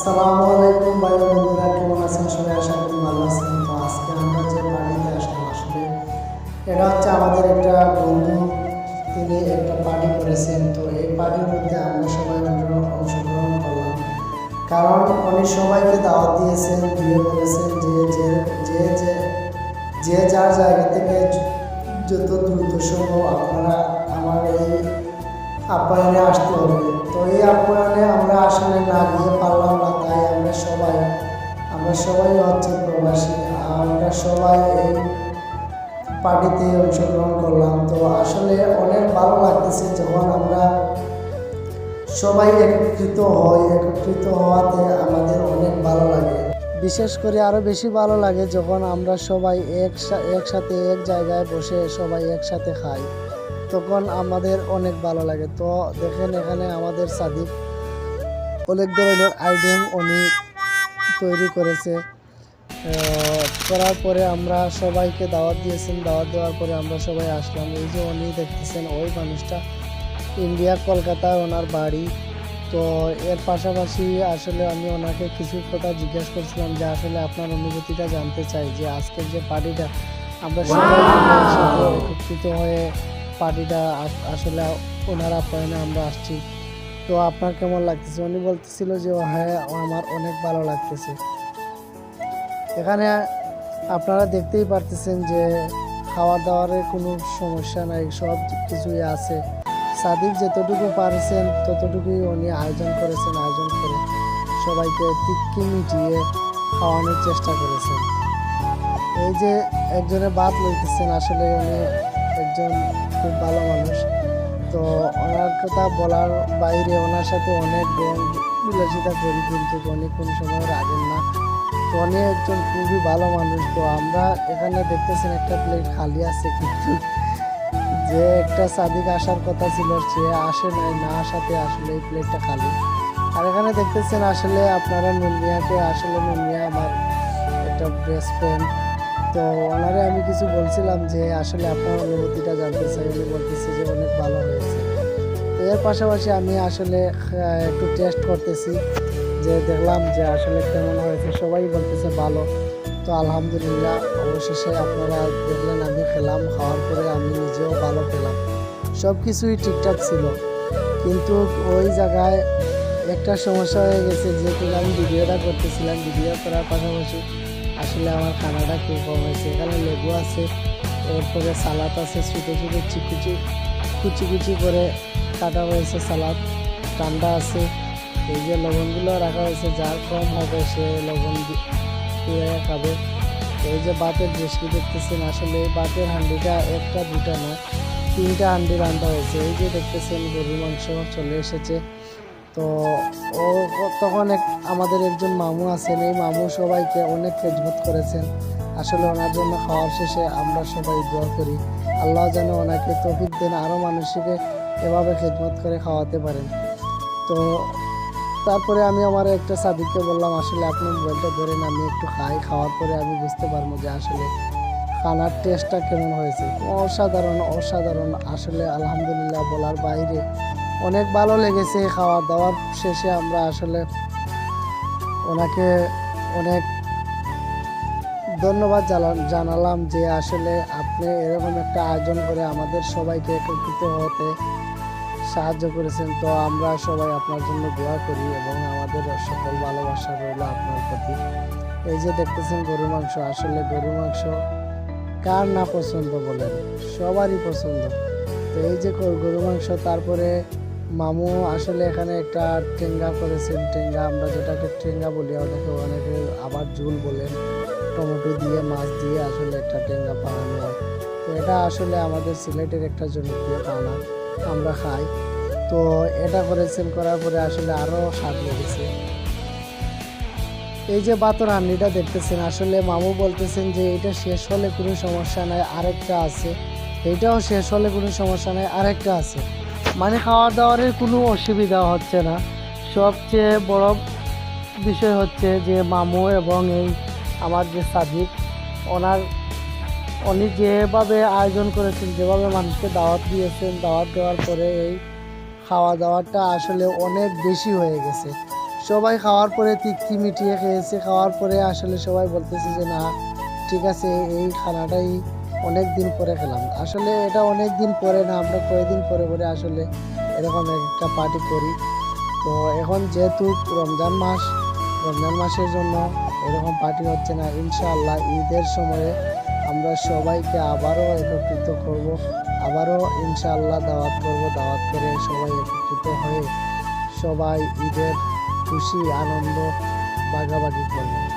আসসালামু আলাইকুম ভাই বন্ধুরা, কেমন আছেন সবাই? আশা করি ভালো আছেন। তো আজকে আমরা যে পার্টিতে আসলাম, আসলে এটা হচ্ছে আমাদের একটা বন্ধু, তিনি একটা পার্টি করেছেন। তো এই পার্টির মধ্যে আমরা সবাই অংশগ্রহণ করলাম, কারণ উনি সবাইকে দাওয়াত দিয়েছেন, দিয়ে বলেছেন যে যে যে যে যে যার জায়গা থেকে যত দ্রুত সম্ভব আপনারা আমার এই আপ্যায়নে আসতে হবে। তো এই আপ্যায়নে আমরা আসলে না গিয়ে পারলাম না, তাই আমরা সবাই হচ্ছে প্রবাসী, আমরা সবাই এই পার্টিতে অংশগ্রহণ করলাম। তো আসলে অনেক ভালো লাগতেছে যখন আমরা সবাই একত্রিত হওয়াতে আমাদের অনেক ভালো লাগে। বিশেষ করে আরও বেশি ভালো লাগে যখন আমরা সবাই একসাথে এক জায়গায় বসে সবাই একসাথে খাই, তখন আমাদের অনেক ভালো লাগে। তো দেখেন, এখানে আমাদের সাদিক অনেক ধরনের আইটেম উনি তৈরি করেছে। করার পরে আমরা সবাইকে দাওয়াত দিয়েছেন, দাওয়াত দেওয়ার পরে আমরা সবাই আসলাম। এই যে উনি দেখতেছেন, ওই মানুষটা ইন্ডিয়া কলকাতায় ওনার বাড়ি। তো এর পাশাপাশি আসলে আমি ওনাকে কিছু কথা জিজ্ঞেস করছিলাম যে আসলে আপনার অনুভূতিটা জানতে চাই, যে আজকের যে পার্টিটা আমরা সবাই একসাথে একত্রিত হয়ে পার্টিটা আসলে ওনার আপ্যায়নে আমরা আসছি, তো আপনার কেমন লাগতেছে? উনি বলতেছিল যে হ্যাঁ, আমার অনেক ভালো লাগতেছে। এখানে আপনারা দেখতেই পারতেছেন যে খাওয়া দাওয়ারের কোনো সমস্যা নাই, সব কিছুই আছে। সাদিক যতটুকু পারছেন ততটুকুই উনি আয়োজন করে সবাইকে তৃপ্তি মিটিয়ে খাওয়ানোর চেষ্টা করেছেন। এই যে একজনে বাদ লইতেছেন, আসলে উনি একজন খুব ভালো মানুষ। তো ওনার কথা বলার বাইরে ওনার সাথে অনেক বিলাসিতা করি, কিন্তু উনি কোনো সময় রাখেন না। তো উনি একজন খুবই ভালো মানুষ। তো আমরা এখানে দেখতেছেন একটা প্লেট খালি আছে, কিন্তু যে একটা সাদিক আসার কথা ছিল সে আসে নাই, না আসাতে আসলে এই প্লেটটা খালি। আর এখানে দেখতেছেন আসলে আপনারা নুনমিয়াকে, আসলে নুনমিয়া আমার একটা বেস্ট ফ্রেন্ড। তো ওনারে আমি কিছু বলছিলাম যে আসলে আপনার অনুভূতিটা জানতে চাই, উনি বলতেছে যে অনেক ভালো হয়েছে। তো এর পাশাপাশি আমি আসলে একটু টেস্ট করতেছি, যে দেখলাম যে আসলে কেমন হয়েছে। সবাই বলতেছে ভালো। তো আলহামদুলিল্লাহ, অবশেষে আপনারা দেখলেন আমি খেলাম, খাওয়ার পরে আমি নিজেও ভালো পেলাম, সব কিছুই ঠিকঠাক ছিল। কিন্তু ওই জায়গায় একটা সমস্যা হয়ে গেছে, যেহেতু আমি ভিডিওটা করতেছিলাম, ভিডিও করার পাশাপাশি আসলে আমার খানাটা খুব কম হয়েছে। এখানে লেবু আছে, এরপরে সালাদ আছে, ছোটো ছোটো কুচি কুচি করে কাটা হয়েছে সালাদ, ঠান্ডা আছে। এই যে লবণগুলো রাখা হয়েছে, যার কম হবে সে লবণ দিয়ে খাবে। এই যে বাতের ড্রেসটি দেখতেছেন, আসলে এই বাতের হান্ডিটা একটা দুটা না, 3টা হান্ডি রান্না হয়েছে। এই যে দেখতেছেন গরুর মাংস চলে এসেছে। তো ও তখন আমাদের একজন মামু আছেন, এই মামু সবাইকে অনেক খেদমত করেছেন। আসলে ওনার জন্য খাওয়ার শেষে আমরা সবাই দোয়া করি আল্লাহ যেন ওনাকে তৌফিক দেন, আরও মানুষকে এভাবে খেদমত করে খাওয়াতে পারেন। তো তারপরে আমি আমার একটা সাদিককে বললাম, আসলে আপনি মোবাইলটা ধরেন, আমি একটু খাওয়ার পরে আমি বুঝতে পারবো যে আসলে খানার টেস্টটা কেমন হয়েছে। অসাধারণ আসলে আলহামদুলিল্লাহ, বলার বাইরে অনেক ভালো লেগেছে। খাওয়া দাওয়ার শেষে আমরা আসলে ওনাকে অনেক ধন্যবাদ জানালাম যে আসলে আপনি এরকম একটা আয়োজন করে আমাদের সবাইকে একত্রিত হতে সাহায্য করেছেন। তো আমরা সবাই আপনার জন্য দোয়া করি এবং আমাদের সকল ভালোবাসা রইল আপনার প্রতি। এই যে দেখতেছেন গরু মাংস, আসলে গরু মাংস কার না পছন্দ বলেন, সবারই পছন্দ। তো এই যে গরু মাংস, তারপরে মামু আসলে এখানে একটা টেঙ্গা করেছেন। টেঙ্গা আমরা যেটাকে টেঙ্গা বলি, অনেকে আবার ঝুল বলেন, টমেটো দিয়ে মাছ দিয়ে আসলে একটা টেঙ্গা বানানো হয়। তো এটা আসলে আমাদের সিলেটের একটা জনপ্রিয় খানা, আমরা খাই। তো এটা করেছেন, করার পরে আসলে আরও স্বাদ লেগেছে। এই যে বাতর হান্ডিটা দেখতেছেন, আসলে মামু বলতেছেন যে এটা শেষ হলে কোনো সমস্যা নাই, আরেকটা আছে, এটাও শেষ হলে কোনো সমস্যা নাই, আরেকটা আছে। মানে খাওয়া দাওয়ারের কোনো অসুবিধা হচ্ছে না। সবচেয়ে বড় বিষয় হচ্ছে যে মামু এবং এই আমার যে সাদিক, উনি যেভাবে আয়োজন করেছেন, যেভাবে মানুষকে দাওয়াত দিয়েছেন, দাওয়াত দেওয়ার পরে এই খাওয়া দাওয়াটা আসলে অনেক বেশি হয়ে গেছে। সবাই খাওয়ার পরে তৃপ্তি মিটিয়ে খেয়েছে। খাওয়ার পরে আসলে সবাই বলতেছে যে না ঠিক আছে, এই খানাটাই অনেক দিন পরে খেলাম। আসলে এটা অনেক দিন পরে না, আমরা কয়েকদিন পরে পরে আসলে এরকম একটা পার্টি করি। তো এখন যেহেতু রমজান মাসের জন্য এরকম পার্টি হচ্ছে না, ইনশাআল্লাহ ঈদের সময়ে আমরা সবাইকে আবারও একত্রিত করব, আবারও ইনশাআল্লাহ দাওয়াত করব। দাওয়াত করে সবাই একত্রিত হয়ে সবাই ঈদের খুশি আনন্দ ভাগাভাগি করব।